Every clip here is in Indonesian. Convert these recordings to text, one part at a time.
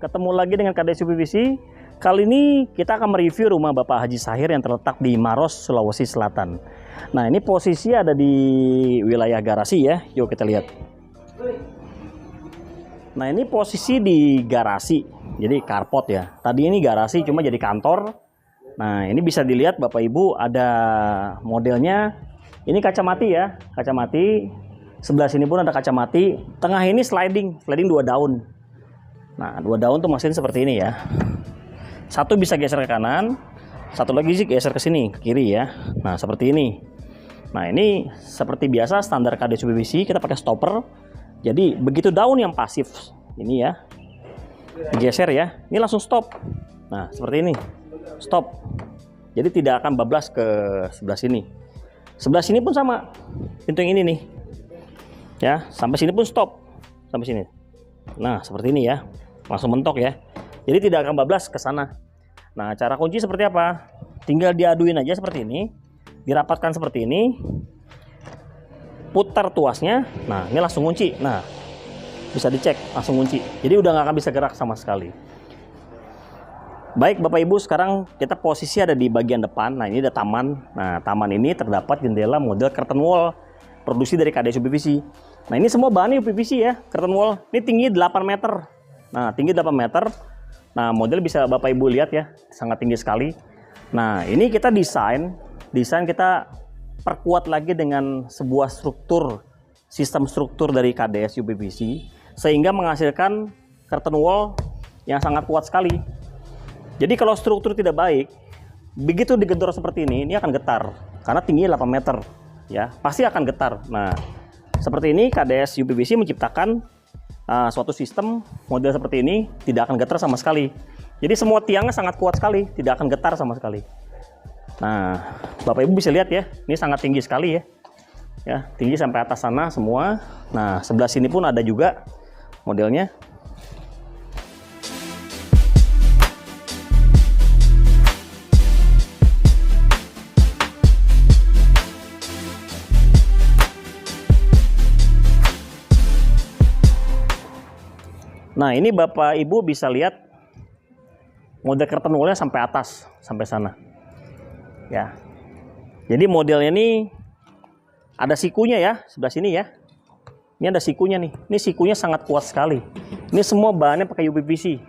ketemu lagi dengan KDS UPVC. Kali ini kita akan mereview rumah Bapak Haji Sahir yang terletak di Maros, Sulawesi Selatan. Nah, ini posisi ada di wilayah garasi ya. Yuk kita lihat. Nah, ini posisi di garasi. Jadi carport ya. Tadi ini garasi cuma jadi kantor. Nah, ini bisa dilihat Bapak Ibu ada modelnya. Ini kaca mati ya, kaca mati. Sebelah sini pun ada kaca mati. Tengah ini sliding 2 daun. Nah, 2 daun tuh mesin seperti ini ya. Satu bisa geser ke kanan, satu lagi sih geser ke sini, ke kiri ya. Nah, seperti ini. Nah, ini seperti biasa standar KDS UPVC, kita pakai stopper. Jadi, begitu daun yang pasif, ini ya, geser ya, ini langsung stop. Nah, seperti ini, stop. Jadi tidak akan bablas ke sebelah sini. Sebelah sini pun sama, pintu yang ini nih. Ya, sampai sini pun stop, sampai sini. Nah, seperti ini ya, langsung mentok ya. Jadi tidak akan bablas ke sana. Nah, cara kunci seperti apa? Tinggal diaduin aja seperti ini, dirapatkan seperti ini, putar tuasnya. Nah, ini langsung kunci. Nah, bisa dicek, langsung kunci. Jadi udah nggak akan bisa gerak sama sekali. Baik Bapak Ibu, sekarang kita posisi ada di bagian depan. Nah, ini ada taman. Nah, taman ini terdapat jendela model curtain wall produksi dari KDS UPVC. Nah, ini semua bahannya UPVC ya, curtain wall. Ini tinggi 8 meter. Nah, tinggi 8 meter. Nah, model bisa Bapak Ibu lihat ya, sangat tinggi sekali. Nah, ini kita desain kita perkuat lagi dengan sebuah sistem struktur dari KDS UPVC sehingga menghasilkan curtain wall yang sangat kuat sekali. Jadi kalau struktur tidak baik, begitu digedor seperti ini akan getar karena tingginya 8 meter ya, pasti akan getar. Nah, seperti ini KDS UPVC menciptakan suatu sistem model seperti ini, tidak akan getar sama sekali. Jadi semua tiangnya sangat kuat sekali, tidak akan getar sama sekali. Nah, Bapak Ibu bisa lihat ya, ini sangat tinggi sekali ya. Ya, tinggi sampai atas sana semua. Nah, sebelah sini pun ada juga modelnya. Nah, ini Bapak Ibu bisa lihat model curtain wall-nya sampai atas, sampai sana. Ya. Jadi modelnya ini ada sikunya ya, sebelah sini ya. Ini ada sikunya nih. Ini sikunya sangat kuat sekali. Ini semua bahannya pakai UPVC.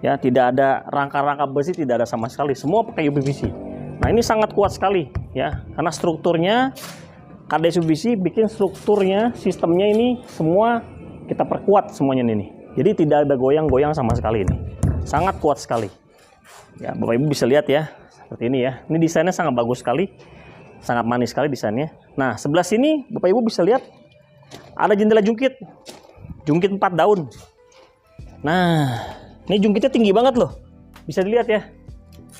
Ya, tidak ada rangka-rangka besi, tidak ada sama sekali. Semua pakai UPVC. Nah, ini sangat kuat sekali ya, karena strukturnya KDS UPVC bikin strukturnya, sistemnya ini semua kita perkuat semuanya ini. Jadi tidak ada goyang-goyang sama sekali ini. Sangat kuat sekali. Ya, Bapak Ibu bisa lihat ya. Seperti ini ya. Ini desainnya sangat bagus sekali. Sangat manis sekali desainnya. Nah, sebelah sini Bapak Ibu bisa lihat ada jendela jungkit. Jungkit 4 daun. Nah, ini jungkitnya tinggi banget loh. Bisa dilihat ya.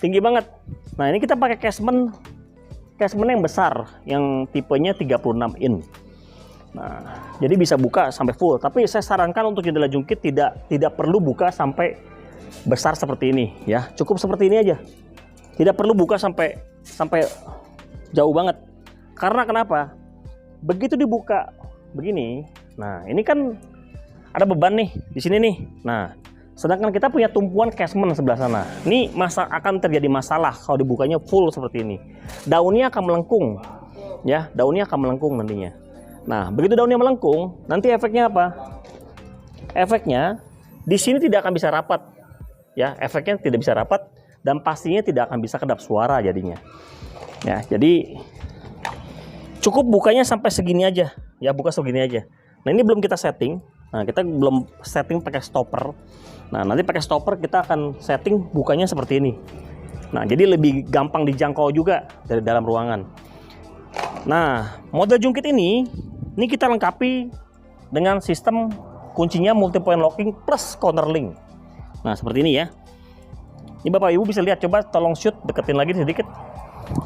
Tinggi banget. Nah, ini kita pakai casement yang besar, yang tipenya 36 in. Nah, jadi bisa buka sampai full, tapi saya sarankan untuk jendela jungkit tidak perlu buka sampai besar seperti ini ya. Cukup seperti ini aja. Tidak perlu buka sampai jauh banget. Karena kenapa? Begitu dibuka begini, nah ini kan ada beban nih di sini nih. Nah, sedangkan kita punya tumpuan casement sebelah sana. Ini akan terjadi masalah kalau dibukanya full seperti ini. Daunnya akan melengkung. Ya, daunnya akan melengkung nantinya. Nah, begitu daunnya melengkung, nanti efeknya apa? Efeknya di sini tidak akan bisa rapat. Ya, efeknya tidak bisa rapat dan pastinya tidak akan bisa kedap suara jadinya. Ya, jadi cukup bukanya sampai segini aja. Ya, buka segini aja. Nah, ini belum kita setting. Nah, kita belum setting pakai stopper. Nah, nanti pakai stopper kita akan setting bukanya seperti ini. Nah, jadi lebih gampang dijangkau juga dari dalam ruangan. Nah, model jungkit ini kita lengkapi dengan sistem kuncinya multi point locking plus corner link. Nah, seperti ini ya. Ini Bapak Ibu bisa lihat, coba tolong shoot, deketin lagi sedikit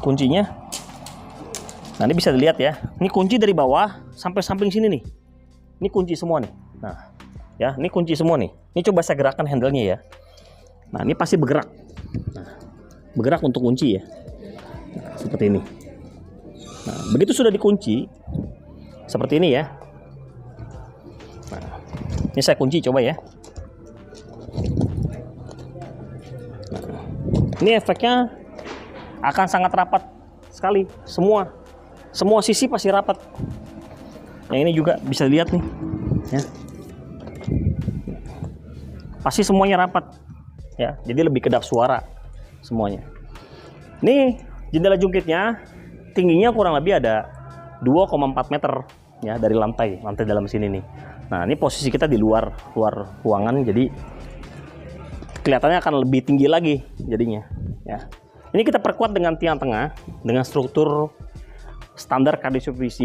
kuncinya. Nah, ini bisa dilihat ya. Ini kunci dari bawah sampai samping sini nih. Ini kunci semua nih. Nah, ya, ini kunci semua nih. Ini coba saya gerakkan handle-nya ya. Nah, ini pasti bergerak. Nah, bergerak untuk kunci ya. Nah, seperti ini. Nah, begitu sudah dikunci seperti ini ya. Nah, ini saya kunci coba ya. Ini efeknya akan sangat rapat sekali, semua sisi pasti rapat. Yang ini juga bisa dilihat nih, ya. Pasti semuanya rapat, ya. Jadi lebih kedap suara semuanya. Ini jendela jungkitnya tingginya kurang lebih ada 2,4 meter, ya, dari lantai dalam sini nih. Nah, ini posisi kita di luar ruangan, jadi kelihatannya akan lebih tinggi lagi jadinya, ya. Ini kita perkuat dengan tiang tengah dengan struktur standar KDC PVC,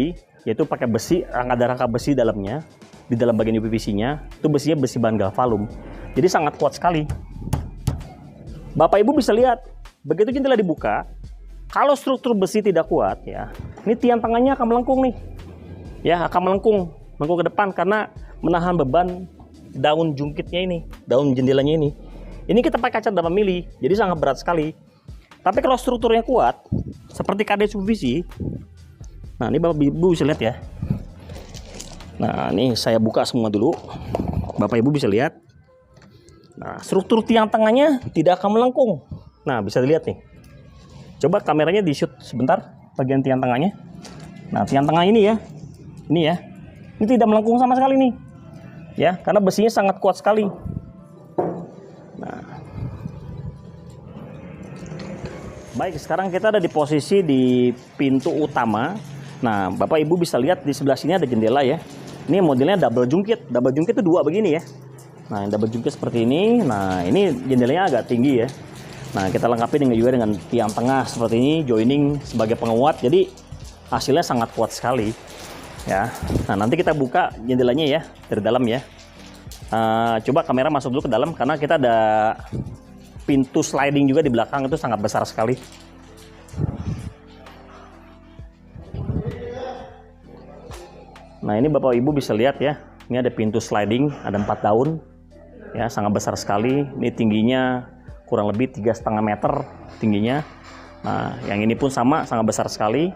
yaitu pakai besi, rangka besi dalamnya. Di dalam bagian UPVC-nya itu besinya besi bahan galvalum. Jadi sangat kuat sekali. Bapak Ibu bisa lihat, begitu jendela dibuka, kalau struktur besi tidak kuat, ya, ini tiang tengahnya akan melengkung nih. Ya, akan melengkung ke depan karena menahan beban daun jungkitnya ini, daun jendelanya ini. Ini kita pakai kaca 8 mili, jadi sangat berat sekali. Tapi kalau strukturnya kuat, seperti KDC PVC, nah ini Bapak Ibu bisa lihat ya. Nah, ini saya buka semua dulu, Bapak Ibu bisa lihat. Nah, struktur tiang tengahnya tidak akan melengkung. Nah, bisa dilihat nih. Coba kameranya di shoot sebentar bagian tiang tengahnya. Nah, tiang tengah ini ya, ini tidak melengkung sama sekali nih, ya, karena besinya sangat kuat sekali. Nah, baik, sekarang kita ada di posisi di pintu utama. Nah, Bapak Ibu bisa lihat di sebelah sini ada jendela ya. Ini modelnya double jungkit. Double jungkit itu dua begini ya. Nah, yang double jungkit seperti ini. Nah, ini jendelanya agak tinggi ya. Nah, kita lengkapi juga dengan tiang tengah seperti ini, joining sebagai penguat. Jadi hasilnya sangat kuat sekali. Ya. Nah, nanti kita buka jendelanya ya dari dalam ya. Coba kamera masuk dulu ke dalam karena kita ada pintu sliding juga di belakang, itu sangat besar sekali. Nah, ini Bapak Ibu bisa lihat ya. Ini ada pintu sliding, ada 4 daun. Ya, sangat besar sekali. Ini tingginya kurang lebih 3,5 meter tingginya. Nah, yang ini pun sama, sangat besar sekali.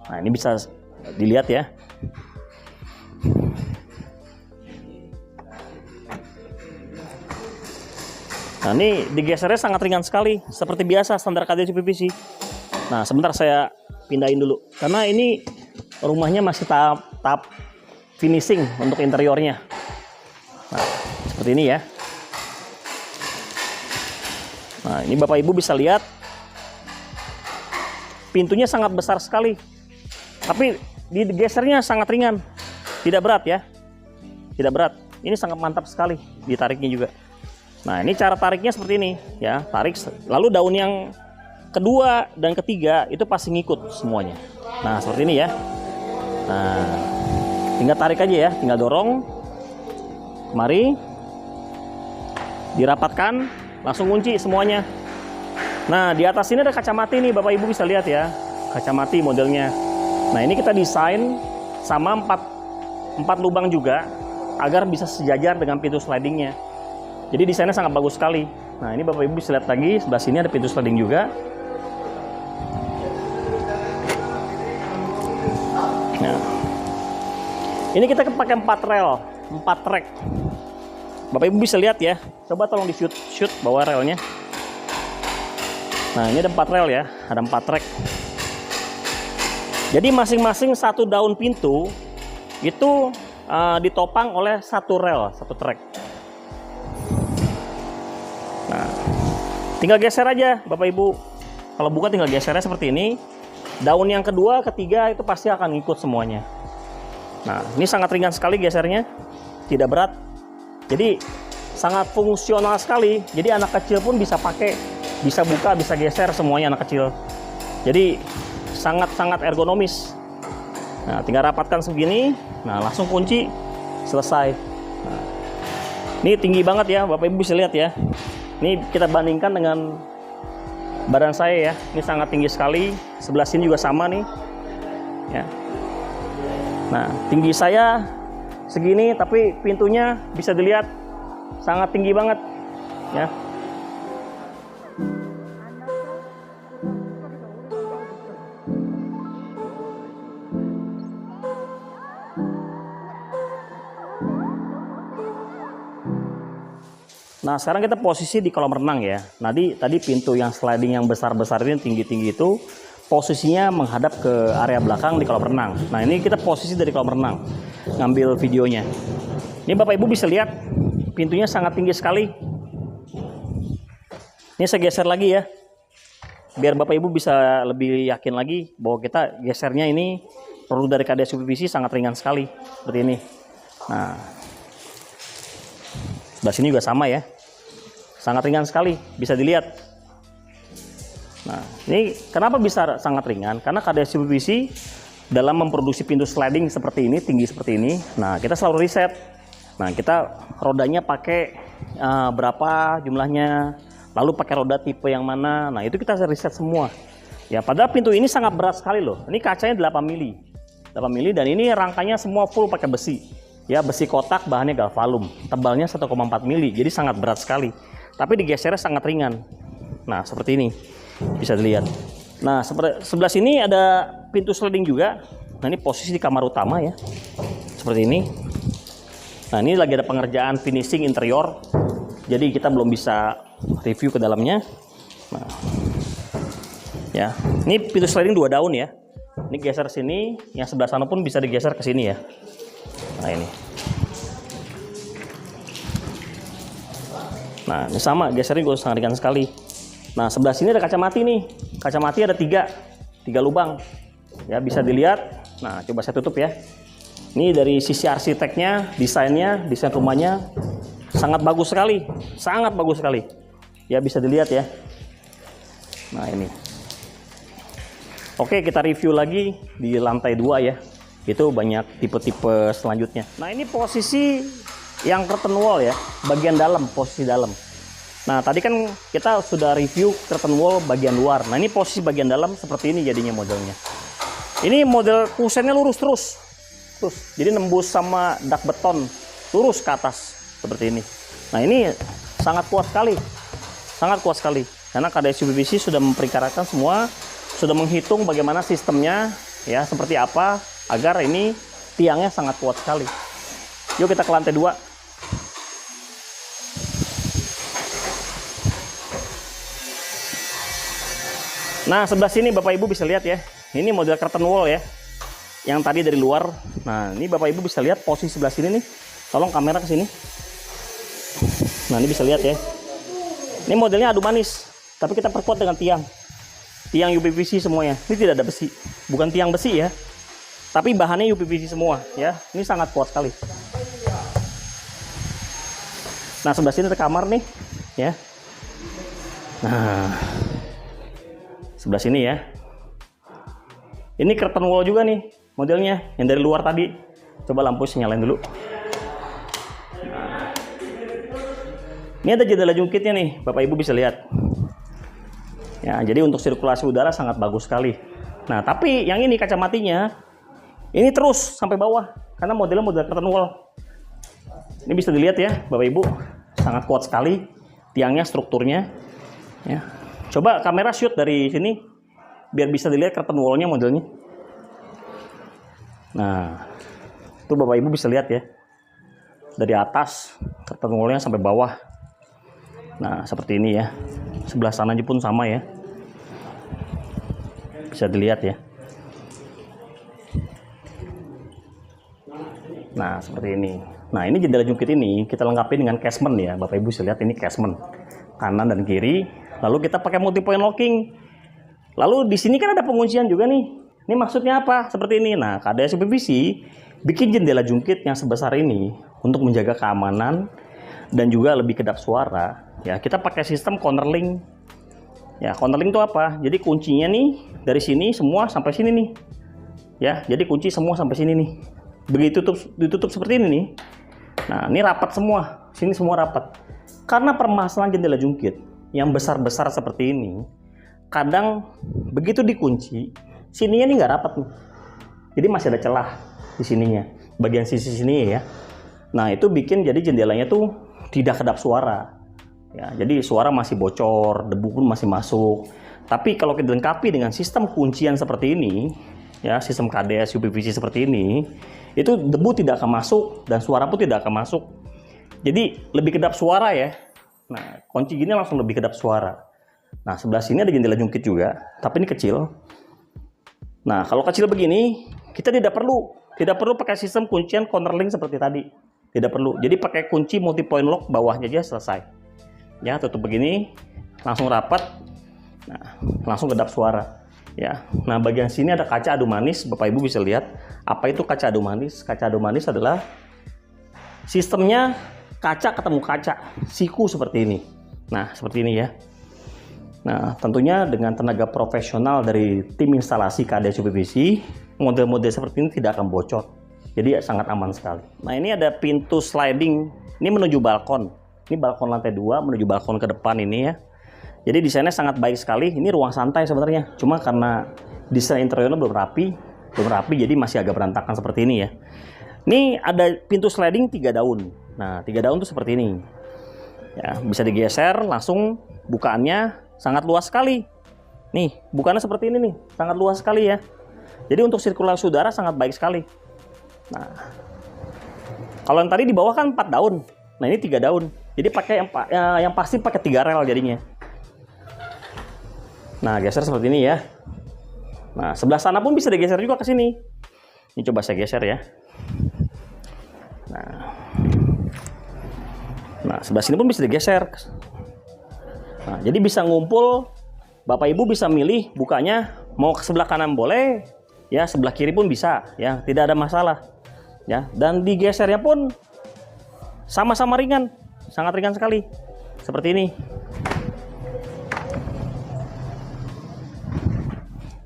Nah, ini bisa dilihat ya. Nah, ini digesernya sangat ringan sekali, seperti biasa standar KDC PVC. Nah, sebentar saya pindahin dulu, karena ini rumahnya masih tahap finishing untuk interiornya. Nah, seperti ini ya. Nah, ini Bapak Ibu bisa lihat, pintunya sangat besar sekali, tapi digesernya sangat ringan, tidak berat ya, tidak berat. Ini sangat mantap sekali ditariknya juga. Nah, ini cara tariknya seperti ini ya, tarik, lalu daun yang kedua dan ketiga itu pasti ngikut semuanya. Nah, seperti ini ya. Nah, tinggal tarik aja ya, tinggal dorong, mari dirapatkan, langsung kunci semuanya. Nah, di atas ini ada kaca mati nih, Bapak Ibu bisa lihat ya, kaca mati modelnya. Nah, ini kita desain sama 4 lubang juga agar bisa sejajar dengan pintu slidingnya. Jadi desainnya sangat bagus sekali. Nah, ini Bapak Ibu bisa lihat lagi, sebelah sini ada pintu sliding juga. Nah, ini kita pakai 4 rel, 4 track. Bapak Ibu bisa lihat ya. Coba tolong di shoot bawah relnya. Nah, ini ada 4 rel ya, ada 4 track. Jadi masing-masing satu daun pintu itu ditopang oleh satu rel, satu track. Nah, tinggal geser aja Bapak Ibu. Kalau buka tinggal gesernya seperti ini. Daun yang kedua, ketiga itu pasti akan ikut semuanya. Nah, ini sangat ringan sekali gesernya, tidak berat. Jadi sangat fungsional sekali. Jadi anak kecil pun bisa pakai, bisa buka, bisa geser semuanya anak kecil. Jadi sangat-sangat ergonomis. Nah, tinggal rapatkan segini. Nah, langsung kunci, selesai. Nah, ini tinggi banget ya, Bapak Ibu bisa lihat ya. Ini kita bandingkan dengan badan saya ya. Ini sangat tinggi sekali. Sebelah sini juga sama nih. Ya. Nah, tinggi saya segini, tapi pintunya bisa dilihat sangat tinggi banget. Ya. Nah, sekarang kita posisi di kolam renang ya. Tadi pintu yang sliding yang besar-besar ini tinggi-tinggi itu posisinya menghadap ke area belakang di kolam renang. Nah, ini kita posisi dari kolam renang, ngambil videonya. Ini Bapak Ibu bisa lihat pintunya sangat tinggi sekali. Ini saya geser lagi ya, biar Bapak Ibu bisa lebih yakin lagi bahwa kita gesernya ini produk dari KDS UPVC sangat ringan sekali, seperti ini. Nah, sebelah sini juga sama ya, sangat ringan sekali, bisa dilihat. Nah, ini kenapa bisa sangat ringan? Karena KDS UPVC dalam memproduksi pintu sliding seperti ini, tinggi seperti ini, nah kita selalu riset. Nah, kita rodanya pakai berapa jumlahnya, lalu pakai roda tipe yang mana. Nah, itu kita riset semua. Ya, padahal pintu ini sangat berat sekali loh. Ini kacanya 8 mili. 8 mili dan ini rangkanya semua full pakai besi. Ya, besi kotak, bahannya galvalum. Tebalnya 1,4 mili. Jadi sangat berat sekali. Tapi digesernya sangat ringan. Nah, seperti ini. Bisa dilihat. Nah, sebelah sini ada pintu sliding juga. Nah, ini posisi di kamar utama ya. Seperti ini. Nah, ini lagi ada pengerjaan finishing interior. Jadi kita belum bisa review ke dalamnya. Nah, ya, ini pintu sliding 2 daun ya. Ini geser sini, yang sebelah sana pun bisa digeser ke sini ya. Nah, ini. Nah, ini sama, gesernya juga sangat ringan sekali. Nah, sebelah sini ada kaca mati nih. Kaca mati ada 3 lubang. Ya, bisa dilihat. Nah, coba saya tutup ya. Ini dari sisi arsiteknya, desain rumahnya sangat bagus sekali, sangat bagus sekali. Ya, bisa dilihat ya. Nah, ini. Oke, kita review lagi di lantai 2 ya. Itu banyak tipe-tipe selanjutnya. Nah, ini posisi yang curtain wall ya, bagian dalam, posisi dalam. Nah, tadi kan kita sudah review curtain wall bagian luar. Nah, ini posisi bagian dalam seperti ini jadinya modelnya. Ini model kusennya lurus terus. Jadi nembus sama dak beton lurus ke atas seperti ini. Nah, ini sangat kuat sekali, karena KDS UPVC sudah memperkirakan semua, sudah menghitung bagaimana sistemnya ya, seperti apa agar ini tiangnya sangat kuat sekali. Yuk kita ke lantai 2. Nah, sebelah sini Bapak Ibu bisa lihat ya, ini model curtain wall ya. Yang tadi dari luar. Nah, ini Bapak Ibu bisa lihat posisi sebelah sini nih. Tolong kamera ke sini. Nah, ini bisa lihat ya. Ini modelnya adu manis, tapi kita perkuat dengan tiang. Tiang UPVC semuanya. Ini tidak ada besi. Bukan tiang besi ya. Tapi bahannya UPVC semua ya. Ini sangat kuat sekali. Nah, sebelah sini ada kamar nih ya. Nah, sebelah sini ya. Ini curtain wall juga nih modelnya, yang dari luar tadi. Coba lampu saya nyalain dulu. Nah, ini ada jendela jungkitnya nih, Bapak Ibu bisa lihat. Ya, jadi untuk sirkulasi udara sangat bagus sekali. Nah, tapi yang ini kaca matinya, ini terus sampai bawah, karena modelnya model curtain wall. Ini bisa dilihat ya, Bapak Ibu, sangat kuat sekali tiangnya, strukturnya. Ya. Coba kamera shoot dari sini, biar bisa dilihat curtain wall-nya modelnya. Nah, itu Bapak Ibu bisa lihat ya, dari atas curtain wall-nya sampai bawah. Nah, seperti ini ya. Sebelah sana pun sama ya, bisa dilihat ya. Nah, seperti ini. Nah, ini jendela jungkit ini kita lengkapi dengan casement ya, Bapak Ibu bisa lihat ini casement kanan dan kiri. Lalu kita pakai multi point locking. Lalu di sini kan ada penguncian juga nih. Ini maksudnya apa? Seperti ini. Nah, KDS UPVC bikin jendela jungkit yang sebesar ini untuk menjaga keamanan dan juga lebih kedap suara. Ya, kita pakai sistem corner link. Ya, corner link itu apa? Jadi kuncinya nih dari sini semua sampai sini nih. Ya, jadi kunci semua sampai sini nih. Begitu ditutup seperti ini nih. Nah, ini rapat semua. Sini semua rapat. Karena permasalahan jendela jungkit yang besar-besar seperti ini, kadang begitu dikunci, sininya ini nggak rapat nih. Jadi masih ada celah di sininya, bagian sisi sini ya. Nah, itu bikin jadi jendelanya tuh tidak kedap suara. Ya, jadi suara masih bocor, debu pun masih masuk. Tapi kalau kita lengkapi dengan sistem kuncian seperti ini, ya, sistem KDS UPVC seperti ini, itu debu tidak akan masuk dan suara pun tidak akan masuk. Jadi lebih kedap suara ya. Nah, kunci gini langsung lebih kedap suara. Nah, sebelah sini ada jendela jungkit juga, tapi ini kecil. Nah, kalau kecil begini, kita tidak perlu pakai sistem kuncian counterlink seperti tadi. Tidak perlu. Jadi pakai kunci multi point lock bawahnya aja selesai. Ya, tutup begini, langsung rapat. Nah, langsung kedap suara. Ya. Nah, bagian sini ada kaca adu manis. Bapak Ibu bisa lihat apa itu kaca adu manis. Kaca adu manis adalah sistemnya kaca ketemu kaca, siku seperti ini. Nah, seperti ini ya. Nah, tentunya dengan tenaga profesional dari tim instalasi KDSU PVC, model-model seperti ini tidak akan bocor. Jadi sangat aman sekali. Nah, ini ada pintu sliding. Ini menuju balkon. Ini balkon lantai 2 menuju balkon ke depan ini ya. Jadi desainnya sangat baik sekali. Ini ruang santai sebenarnya. Cuma karena desain interiornya belum rapi, jadi masih agak berantakan seperti ini ya. Ini ada pintu sliding 3 daun. Nah, 3 daun tuh seperti ini. Ya, bisa digeser langsung, bukaannya sangat luas sekali. Nih, bukaannya seperti ini nih, sangat luas sekali ya. Jadi untuk sirkulasi udara sangat baik sekali. Nah, kalau yang tadi di bawah kan 4 daun. Nah, ini 3 daun. Jadi pakai yang pasti pakai 3 rel jadinya. Nah, geser seperti ini ya. Nah, sebelah sana pun bisa digeser juga ke sini. Ini coba saya geser ya. Nah, sebelah sini pun bisa digeser. Nah, jadi bisa ngumpul. Bapak Ibu bisa milih bukanya mau ke sebelah kanan boleh, ya sebelah kiri pun bisa, ya tidak ada masalah. Ya, dan digesernya pun sama-sama ringan, sangat ringan sekali. Seperti ini.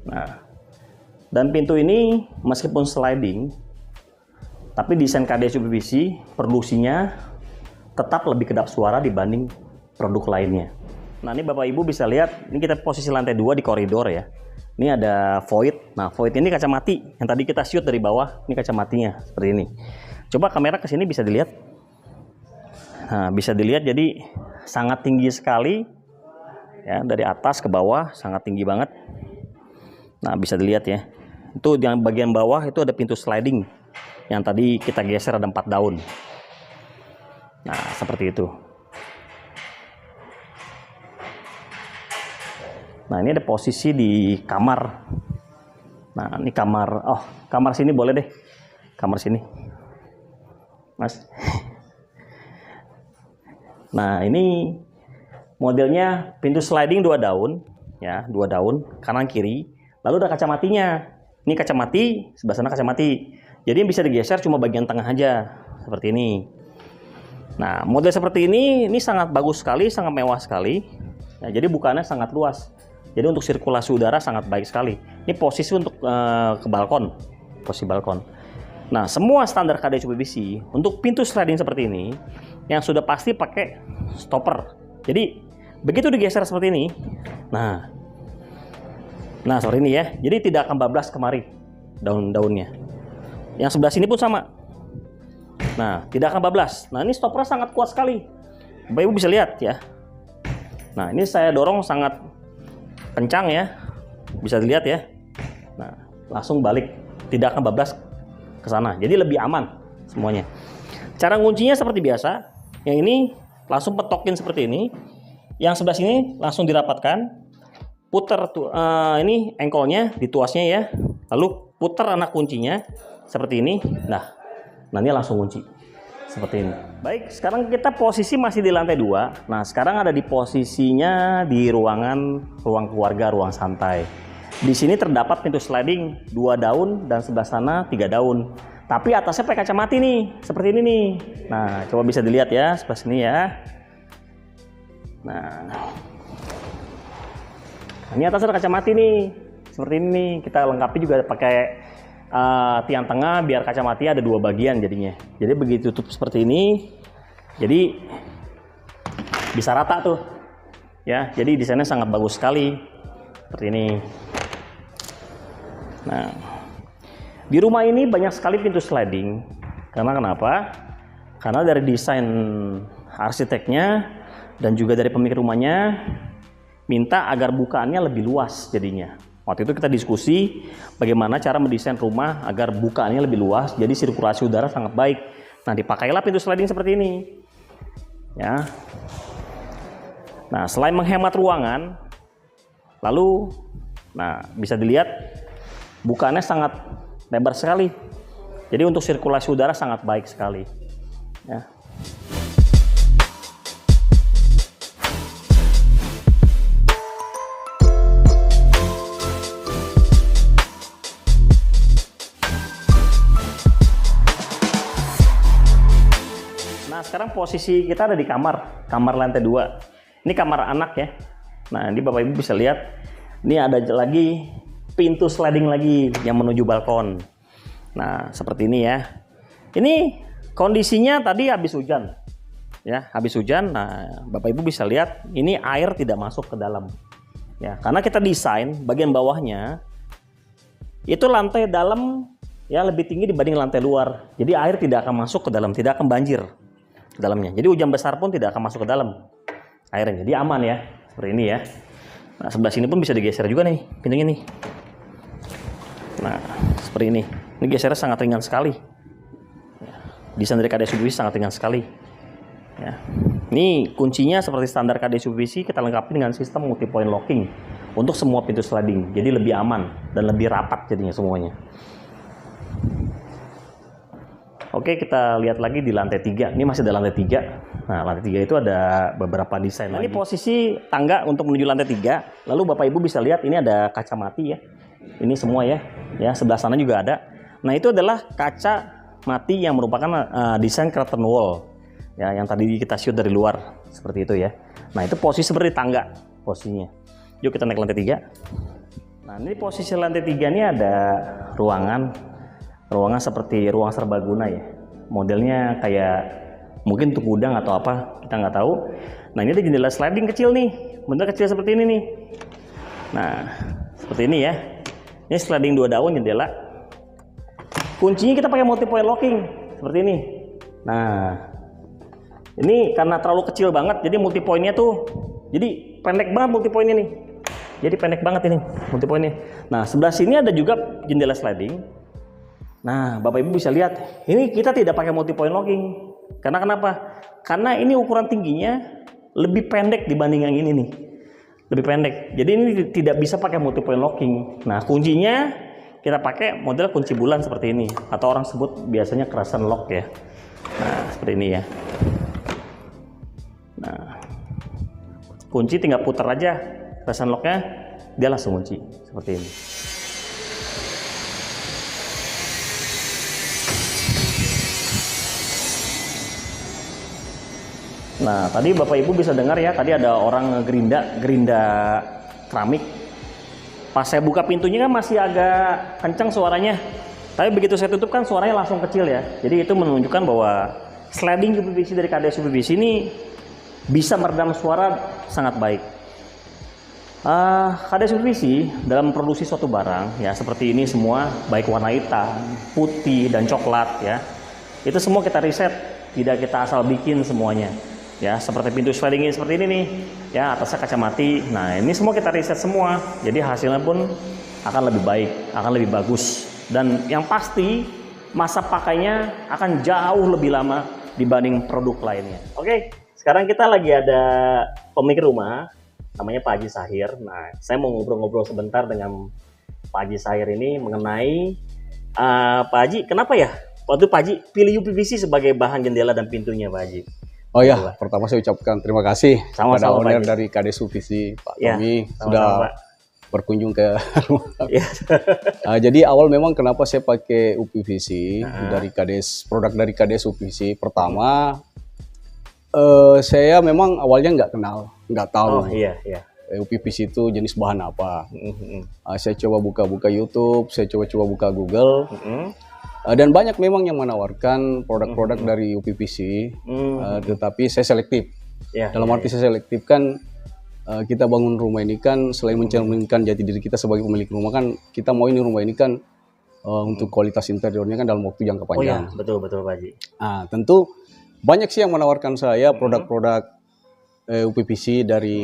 Nah, dan pintu ini meskipun sliding, tapi desain KDSU PVC produksinya tetap lebih kedap suara dibanding produk lainnya. Nah, ini Bapak Ibu bisa lihat, ini kita posisi lantai 2 di koridor ya. Ini ada void. Nah, void ini kaca mati. Yang tadi kita shoot dari bawah, ini kaca matinya seperti ini. Coba kamera ke sini bisa dilihat. Nah, bisa dilihat jadi sangat tinggi sekali. Ya, dari atas ke bawah sangat tinggi banget. Nah, bisa dilihat ya. Itu yang bagian bawah itu ada pintu sliding. Yang tadi kita geser ada 4 daun. Nah, seperti itu. Nah, ini ada posisi di kamar. Nah, ini kamar. Oh, kamar sini boleh deh. Kamar sini. Mas. Nah, ini modelnya pintu sliding 2 daun. Ya, 2 daun. Kanan kiri. Lalu ada kaca matinya. Ini kaca mati. Sebelah sana kaca mati. Jadi yang bisa digeser cuma bagian tengah aja. Seperti ini. Nah, model seperti ini sangat bagus sekali, sangat mewah sekali. Nah, jadi bukannya sangat luas. Jadi untuk sirkulasi udara sangat baik sekali. Ini posisi untuk ke balkon, posisi balkon. Nah, semua standar KDSU PVC untuk pintu sliding seperti ini yang sudah pasti pakai stopper. Jadi begitu digeser seperti ini, nah seperti ini ya. Jadi tidak akan bablas kemari daun-daunnya. Yang sebelah sini pun sama. Nah, tidak akan bablas. Nah, ini stoppernya sangat kuat sekali. Bapak Ibu bisa lihat ya. Nah, ini saya dorong sangat kencang ya. Bisa dilihat ya. Nah, langsung balik. Tidak akan bablas ke sana. Jadi lebih aman semuanya. Cara nguncinya seperti biasa. Yang ini langsung petokin seperti ini. Yang sebelah sini langsung dirapatkan. Putar ini engkolnya, dituasnya ya. Lalu putar anak kuncinya seperti ini. Nah, ini langsung kunci seperti ini. Baik, sekarang kita posisi masih di lantai 2. Nah, sekarang ada di posisinya di ruang keluarga, ruang santai. Di sini terdapat pintu sliding 2 daun dan sebelah sana 3 daun. Tapi atasnya pakai kaca mati nih, seperti ini nih. Nah, coba bisa dilihat ya sebelah sini ya. Nah, ini atasnya ada kaca mati nih, seperti ini nih. Kita lengkapi juga pakai tiang tengah biar kaca mati ada 2 bagian jadinya. Jadi begitu tutup seperti ini, jadi bisa rata tuh ya. Jadi desainnya sangat bagus sekali seperti ini. Nah, di rumah ini banyak sekali pintu sliding. Karena kenapa? Karena dari desain arsiteknya dan juga dari pemilik rumahnya minta agar bukaannya lebih luas jadinya. Waktu itu kita diskusi bagaimana cara mendesain rumah agar bukaannya lebih luas, jadi sirkulasi udara sangat baik. Nah, dipakailah pintu sliding seperti ini. Ya. Nah, selain menghemat ruangan, lalu bisa dilihat bukaannya sangat lebar sekali. Jadi untuk sirkulasi udara sangat baik sekali. Ya. Nah, sekarang posisi kita ada di kamar lantai 2. Ini kamar anak ya. Nah, ini Bapak Ibu bisa lihat, ini ada lagi pintu sliding lagi yang menuju balkon. Nah, seperti ini ya. Ini kondisinya tadi habis hujan. Ya, habis hujan. Nah, Bapak Ibu bisa lihat, ini air tidak masuk ke dalam. Ya, karena kita desain bagian bawahnya itu lantai dalam ya lebih tinggi dibanding lantai luar. Jadi air tidak akan masuk ke dalam, tidak akan banjir ke dalamnya. Jadi hujan besar pun tidak akan masuk ke dalam airnya. Jadi aman ya, seperti ini ya. Nah, sebelah sini pun bisa digeser juga nih pintunya nih. Nah, seperti ini. Ini gesernya sangat ringan sekali. Desain dari KDS UPVC sangat ringan sekali. Ya. Ini kuncinya seperti standar KDS UPVC, kita lengkapi dengan sistem multi point locking untuk semua pintu sliding. Jadi lebih aman dan lebih rapat jadinya semuanya. Oke, kita lihat lagi di lantai 3. Ini masih ada lantai 3. Nah, lantai 3 itu ada beberapa desain lagi. Ini posisi tangga untuk menuju lantai 3. Lalu Bapak Ibu bisa lihat ini ada kaca mati ya. Ini semua ya. Ya, sebelah sana juga ada. Nah, itu adalah kaca mati yang merupakan desain curtain wall. Ya, yang tadi kita shoot dari luar seperti itu ya. Nah, itu posisi seperti tangga posisinya. Yuk kita naik lantai 3. Nah, ini posisi lantai 3 ini ada ruangan seperti ruang serbaguna ya, modelnya kayak mungkin untuk gudang atau apa, kita nggak tahu. Nah, ini ada jendela sliding kecil nih, bentuk kecil seperti ini nih. Nah, seperti ini ya, ini sliding 2 daun jendela. Kuncinya kita pakai multi point locking seperti ini. Nah, ini karena terlalu kecil banget, jadi multi pointnya tuh jadi pendek banget multi pointnya nih. Jadi pendek banget ini multi pointnya. Nah, sebelah sini ada juga jendela sliding. Nah, Bapak Ibu bisa lihat, ini kita tidak pakai multi point locking. Karena kenapa? Karena ini ukuran tingginya lebih pendek dibanding yang ini nih. Lebih pendek. Jadi ini tidak bisa pakai multi point locking. Nah, kuncinya kita pakai model kunci bulan seperti ini, atau orang sebut biasanya kerasan lock ya. Nah, seperti ini ya. Nah, kunci tinggal putar aja kerasan locknya, dia langsung kunci seperti ini. Nah, tadi Bapak Ibu bisa dengar ya, tadi ada orang gerinda keramik. Pas saya buka pintunya kan masih agak kencang suaranya. Tapi begitu saya tutup kan suaranya langsung kecil ya. Jadi itu menunjukkan bahwa sliding UPVC dari KDS UPVC ini bisa meredam suara sangat baik. KDS UPVC dalam produksi suatu barang ya seperti ini semua, baik warna hitam, putih dan coklat ya. Itu semua kita riset, tidak kita asal bikin semuanya. Ya, seperti pintu sliding ini seperti ini nih. Ya, atasnya kaca mati. Nah, ini semua kita riset semua. Jadi hasilnya pun akan lebih baik, akan lebih bagus. Dan yang pasti masa pakainya akan jauh lebih lama dibanding produk lainnya. Oke, sekarang kita lagi ada pemilik rumah namanya Pak Haji Sahir. Nah, saya mau ngobrol-ngobrol sebentar dengan Pak Haji Sahir ini mengenai Pak Haji, kenapa ya waktu Pak Haji pilih UPVC sebagai bahan jendela dan pintunya, Pak Haji? Oh ya, pertama saya ucapkan terima kasih kepada owner dari KDS UPVC, Pak Tommy, sudah berkunjung ke rumah. Jadi awal memang kenapa saya pakai UPVC dari KDS, produk dari KDS UPVC. Pertama, saya memang awalnya nggak tahu UPVC itu jenis bahan apa. Saya coba buka-buka YouTube, saya coba buka Google. Dan banyak memang yang menawarkan produk-produk dari UPVC, tetapi saya selektif. Dalam arti saya selektif kan, kita bangun rumah ini kan selain mencerminkan jati diri kita sebagai pemilik rumah kan, kita mau ini rumah ini kan untuk kualitas interiornya kan dalam waktu jangka panjang. Oh ya, betul Pak Haji. Tentu banyak sih yang menawarkan saya produk-produk UPVC dari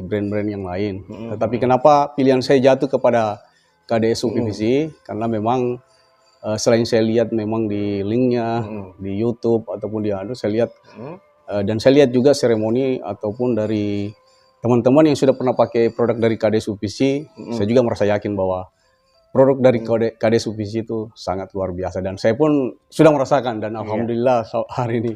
brand-brand yang lain. Tetapi kenapa pilihan saya jatuh kepada KDS UPVC? Karena memang selain saya lihat memang di linknya di YouTube ataupun di saya lihat dan saya lihat juga seremoni ataupun dari teman-teman yang sudah pernah pakai produk dari KDS UPC, saya juga merasa yakin bahwa produk dari KDS UPC itu sangat luar biasa, dan saya pun sudah merasakan, dan alhamdulillah hari ini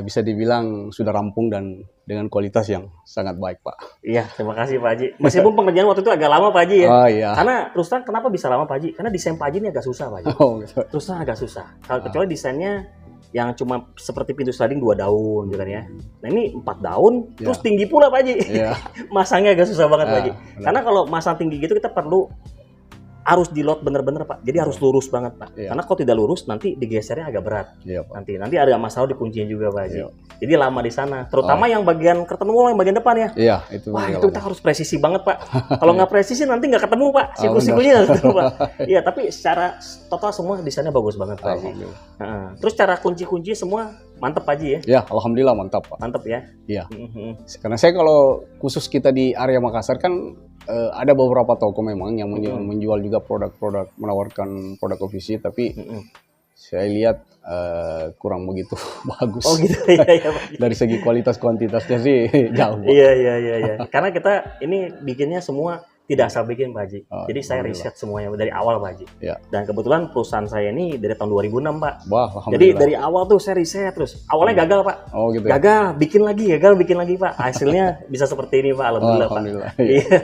bisa dibilang sudah rampung dan dengan kualitas yang sangat baik, Pak. Iya, terima kasih Pak Haji. Meskipun pengerjaan waktu itu agak lama Pak Haji ya. Oh iya. Karena terus terang kenapa bisa lama Pak Haji? Karena desain Pak Haji ini agak susah Pak Haji. Oh, gitu. Terus terang agak susah. Kalau kecuali desainnya yang cuma seperti pintu sliding 2 daun gitu kan ya. Nah ini 4 daun, terus tinggi pula Pak Haji. Iya. Masangnya agak susah banget Pak Haji. Benar. Karena kalau masang tinggi gitu kita perlu harus di load bener-bener Pak. Jadi harus lurus banget Pak. Karena kalau tidak lurus nanti digesernya agak berat. Iya, Pak. Nanti ada masalah di kuncinya juga Pak Haji. Jadi lama di sana. Terutama yang bagian curtain wall yang bagian depan ya. Iya, itu. Wah itu kita harus presisi banget Pak. Kalau nggak presisi nanti nggak ketemu Pak. Siku-sikunya nggak ketemu Pak. Iya tapi secara total semua desainnya bagus banget Pak Haji. Terus cara kunci-kunci semua mantep Pak Haji ya? Ya, alhamdulillah mantap Pak. Mantep ya? Iya. Karena saya kalau khusus kita di area Makassar kan ada beberapa toko memang yang menjual juga produk-produk, menawarkan produk OPC, tapi saya lihat kurang begitu bagus. Oh gitu ya, Pak. Dari segi kualitas kuantitasnya sih jauh. Iya. Karena kita ini bikinnya semua tidak asal bikin Pak Haji. Jadi saya riset semuanya dari awal Pak Haji. Ya. Dan kebetulan perusahaan saya ini dari tahun 2006 Pak. Wah, jadi dari awal tuh saya riset terus. Awalnya gagal Pak. Oh gitu. Ya? Gagal, bikin lagi Pak. Hasilnya bisa seperti ini Pak. Alhamdulillah, alhamdulillah. Pak. Iya.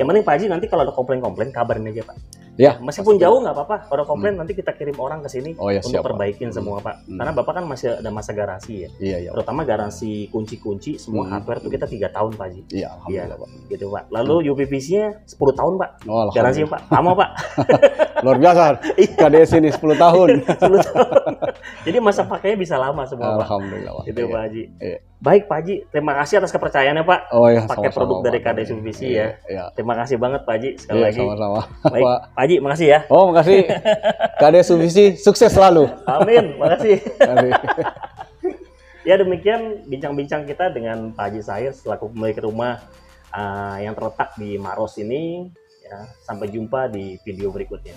Yang penting Pak Haji nanti kalau ada komplain kabarin aja Pak. Ya. Meskipun jauh nggak apa-apa. Kalau ada komplain nanti kita kirim orang ke sini untuk siap, perbaikin semua Pak. Karena Bapak kan masih ada masa garansi ya. Iya. Terutama garansi kunci-kunci semua hardware tuh kita 3 tahun Pak Haji. Iya, alhamdulillah Pak. Gitu Pak. Lalu UPVC-nya 10 tahun Pak. Oh, garansi Pak. Lama Pak. Luar biasa. KDS ini 10 tahun. 10 tahun. Jadi masa pakainya bisa lama semua Pak. Alhamdulillah Pak. Gitu Pak Haji. Iya. Baik Pak Haji, terima kasih atas kepercayaannya Pak. Oh iya, pakai produk dari Pak. KDS UPC ya. Iya. Terima kasih banget Pak Haji sekali lagi. Sama-sama. Baik, Pak Haji, makasih ya. Oh, makasih. KDS UPC sukses selalu. Amin, makasih. Ya demikian bincang-bincang kita dengan Pak Haji Sahir selaku pemilik rumah yang terletak di Maros ini. Ya, sampai jumpa di video berikutnya.